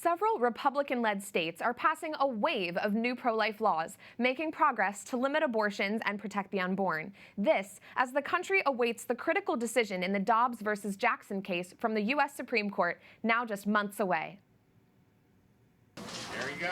Several Republican-led states are passing a wave of new pro-life laws, making progress to limit abortions and protect the unborn. This, as the country awaits the critical decision in the Dobbs versus Jackson case from the U.S. Supreme Court, now just months away. There we go.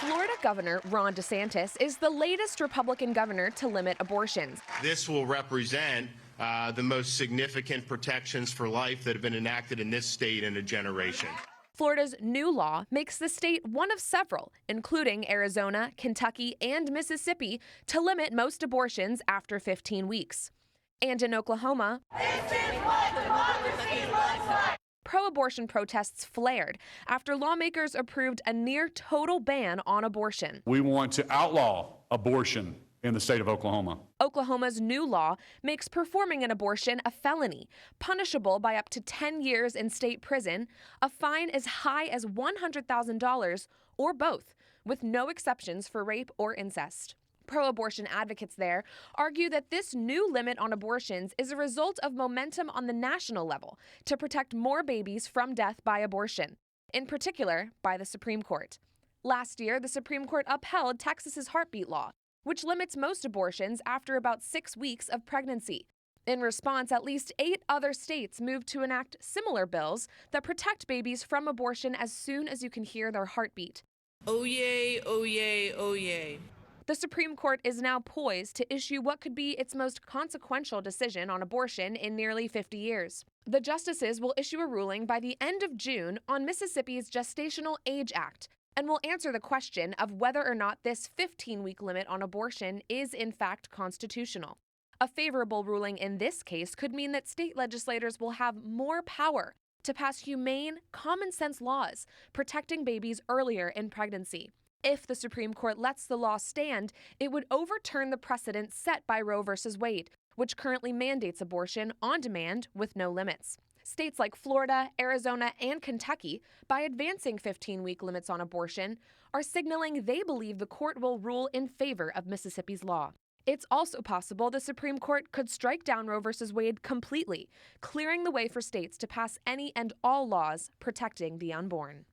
Florida Governor Ron DeSantis is the latest Republican governor to limit abortions. This will represent the most significant protections for life that have been enacted in this state in a generation. Florida's new law makes the state one of several, including Arizona, Kentucky, and Mississippi, to limit most abortions after 15 weeks. And in Oklahoma, this is what democracy looks like. Pro-abortion protests flared after lawmakers approved a near-total ban on abortion. We want to outlaw abortion in the state of Oklahoma. Oklahoma's new law makes performing an abortion a felony, punishable by up to 10 years in state prison, a fine as high as $100,000, or both, with no exceptions for rape or incest. Pro-abortion advocates there argue that this new limit on abortions is a result of momentum on the national level to protect more babies from death by abortion, in particular by the Supreme Court. Last year, the Supreme Court upheld Texas's heartbeat law, which limits most abortions after about 6 weeks of pregnancy. In response, at least 8 other states moved to enact similar bills that protect babies from abortion as soon as you can hear their heartbeat. Oh yay, oh yay, oh yay. The Supreme Court is now poised to issue what could be its most consequential decision on abortion in nearly 50 years. The justices will issue a ruling by the end of June on Mississippi's Gestational Age Act and will answer the question of whether or not this 15-week limit on abortion is in fact constitutional. A favorable ruling in this case could mean that state legislators will have more power to pass humane, common-sense laws protecting babies earlier in pregnancy. If the Supreme Court lets the law stand, it would overturn the precedent set by Roe v. Wade, which currently mandates abortion on demand with no limits. States like Florida, Arizona, and Kentucky, by advancing 15-week limits on abortion, are signaling they believe the court will rule in favor of Mississippi's law. It's also possible the Supreme Court could strike down Roe v. Wade completely, clearing the way for states to pass any and all laws protecting the unborn.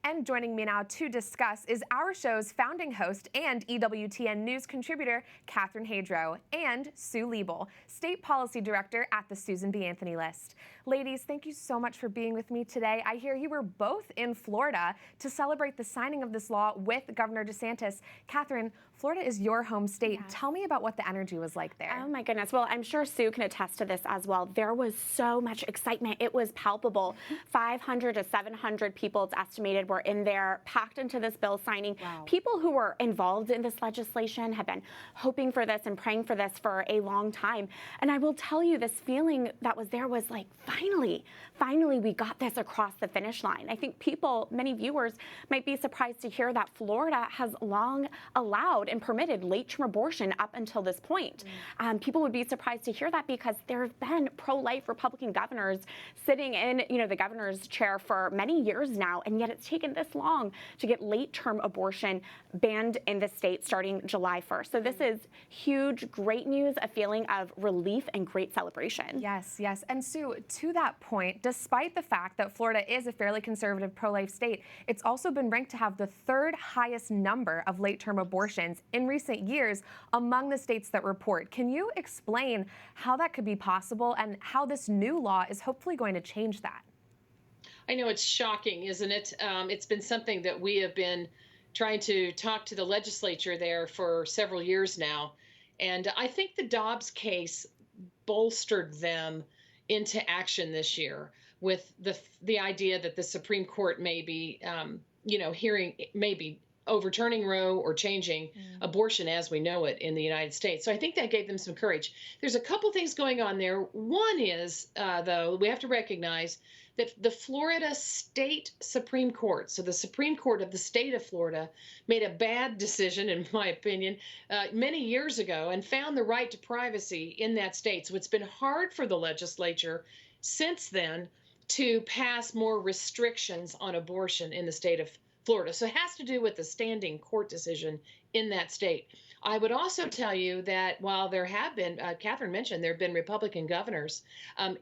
And joining me now to discuss is our show's founding host and EWTN News contributor, Catherine Hadro, and Sue Liebel, State Policy Director at the Susan B. Anthony List. Ladies, thank you so much for being with me today. I hear you were both in Florida to celebrate the signing of this law with Governor DeSantis. Catherine, Florida is your home state. Yes. Tell me about what the energy was like there. Oh my goodness. Well, I'm sure Sue can attest to this as well. There was so much excitement. It was palpable. 500 to 700 people, it's estimated, were in there, packed into this bill signing. Wow. People who were involved in this legislation have been hoping for this and praying for this for a long time. And I will tell you, this feeling that was there was like, finally we got this across the finish line. I think people, many viewers, might be surprised to hear that Florida has long allowed and permitted late-term abortion up until this point. People would be surprised to hear that because there have been pro-life Republican governors sitting in, the governor's chair for many years now, and yet it's taken this long to get late-term abortion banned in the state starting July 1st. So this is huge, great news, a feeling of relief and great celebration. Yes, yes. And Sue, to that point, despite the fact that Florida is a fairly conservative pro-life state, it's also been ranked to have the 3rd highest number of late-term abortions in recent years among the states that report. Can you explain how that could be possible and how this new law is hopefully going to change that? I know it's shocking, isn't it? It's been something that we have been trying to talk to the legislature there for several years now. And I think the Dobbs case bolstered them into action this year with the idea that the Supreme Court may be, overturning Roe or changing abortion as we know it in the United States. So I think that gave them some courage. There's a couple things going on there. One is, though, we have to recognize that the Florida State Supreme Court, so the Supreme Court of the state of Florida, made a bad decision, in my opinion, many years ago and found the right to privacy in that state. So it's been hard for the legislature since then to pass more restrictions on abortion in the state of Florida. So it has to do with the standing court decision in that state. I would also tell you that while there have been, Catherine mentioned, there have been Republican governors,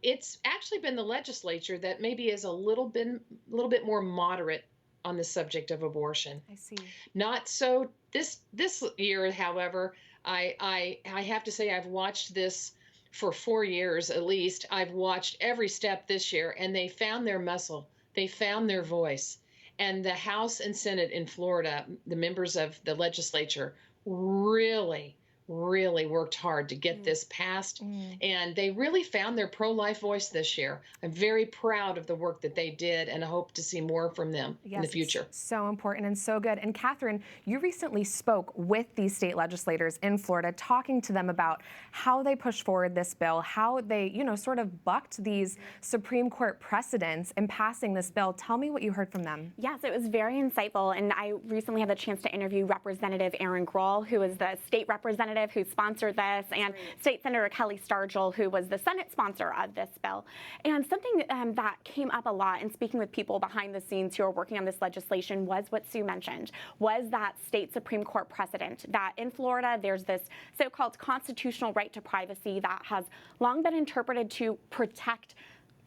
it's actually been the legislature that maybe is a little bit more moderate on the subject of abortion. I see. Not so this year, however, I have to say I've watched this for 4 years at least. I've watched every step this year, and they found their muscle. They found their voice. And the House and Senate in Florida, the members of the legislature, really worked hard to get this passed. And they really found their pro-life voice this year. I'm very proud of the work that they did, and I hope to see more from them in the future. So important and so good. And Catherine, you recently spoke with these state legislators in Florida, talking to them about how they pushed forward this bill, how they, sort of bucked these Supreme Court precedents in passing this bill. Tell me what you heard from them. Yes, it was very insightful. And I recently had the chance to interview Representative Aaron Grohl, who is the state representative who sponsored this, and State Senator Kelly Stargell, who was the Senate sponsor of this bill. And something that came up a lot in speaking with people behind the scenes who are working on this legislation was what Sue mentioned, was that state Supreme Court precedent that in Florida there's this so-called constitutional right to privacy that has long been interpreted to protect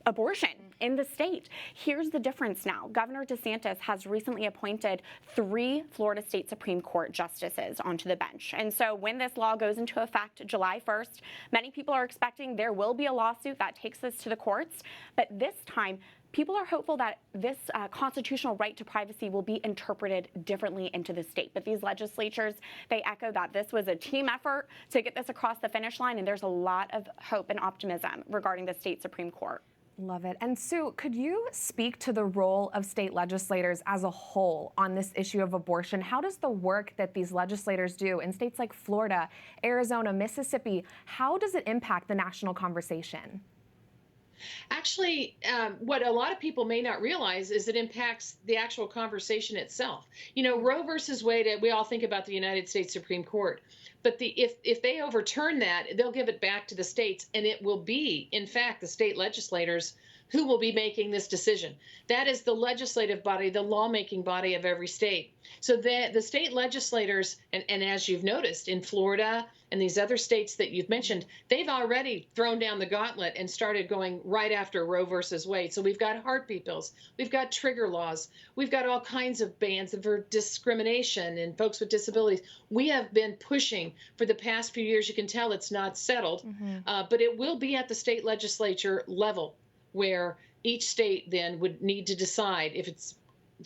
abortion in the state. Here's the difference now. Governor DeSantis has recently appointed 3 Florida State Supreme Court justices onto the bench. And so when this law goes into effect July 1st, many people are expecting there will be a lawsuit that takes this to the courts. But this time, people are hopeful that this constitutional right to privacy will be interpreted differently into the state. But these legislatures, they echo that this was a team effort to get this across the finish line, and there's a lot of hope and optimism regarding the state Supreme Court. Love it. And Sue, could you speak to the role of state legislators as a whole on this issue of abortion? How does the work that these legislators do in states like Florida, Arizona, Mississippi, how does it impact the national conversation? Actually, what a lot of people may not realize is it impacts the actual conversation itself. Roe versus Wade, we all think about the United States Supreme Court. But if they overturn that, they'll give it back to the states, and it will be, in fact, the state legislators who will be making this decision. That is the legislative body, the lawmaking body of every state. So the state legislators, and as you've noticed in Florida and these other states that you've mentioned, they've already thrown down the gauntlet and started going right after Roe versus Wade. So we've got heartbeat bills, we've got trigger laws, we've got all kinds of bans for discrimination and folks with disabilities. We have been pushing for the past few years. You can tell it's not settled, but it will be at the state legislature level, where each state then would need to decide if it's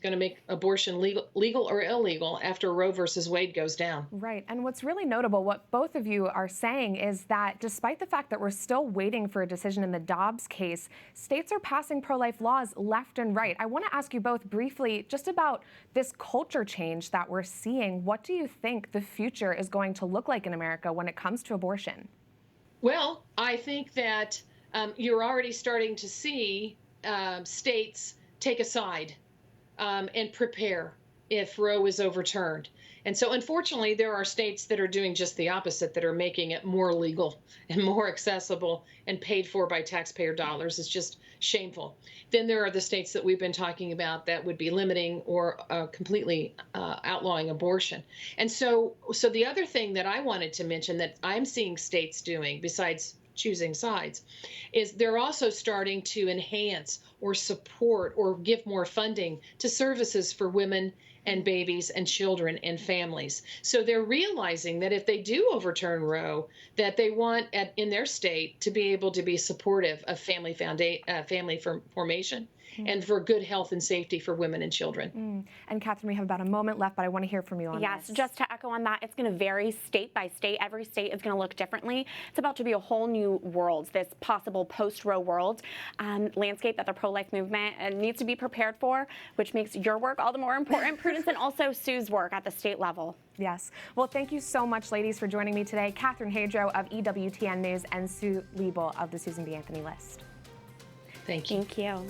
going to make abortion legal or illegal after Roe versus Wade goes down. Right. And what's really notable, what both of you are saying, is that despite the fact that we're still waiting for a decision in the Dobbs case, states are passing pro-life laws left and right. I want to ask you both briefly just about this culture change that we're seeing. What do you think the future is going to look like in America when it comes to abortion? Well, I think that you're already starting to see states take a side and prepare if Roe is overturned. And so, unfortunately, there are states that are doing just the opposite, that are making it more legal and more accessible and paid for by taxpayer dollars. It's just shameful. Then there are the states that we've been talking about that would be limiting or completely outlawing abortion. And so the other thing that I wanted to mention that I'm seeing states doing, besides choosing sides, is they're also starting to enhance or support or give more funding to services for women and babies and children and families. So they're realizing that if they do overturn Roe, that they want in their state to be able to be supportive of family formation and for good health and safety for women and children. And Catherine, we have about a moment left, but I want to hear from you on this. Yes, just to echo on that, it's going to vary state by state. Every state is going to look differently. It's about to be a whole new world, this possible post-Roe world landscape that the pro-life movement needs to be prepared for, which makes your work all the more important, Prudence, and also Sue's work at the state level. Yes. Well, thank you so much, ladies, for joining me today. Catherine Hadro of EWTN News and Sue Liebel of the Susan B. Anthony List. Thank you. Thank you.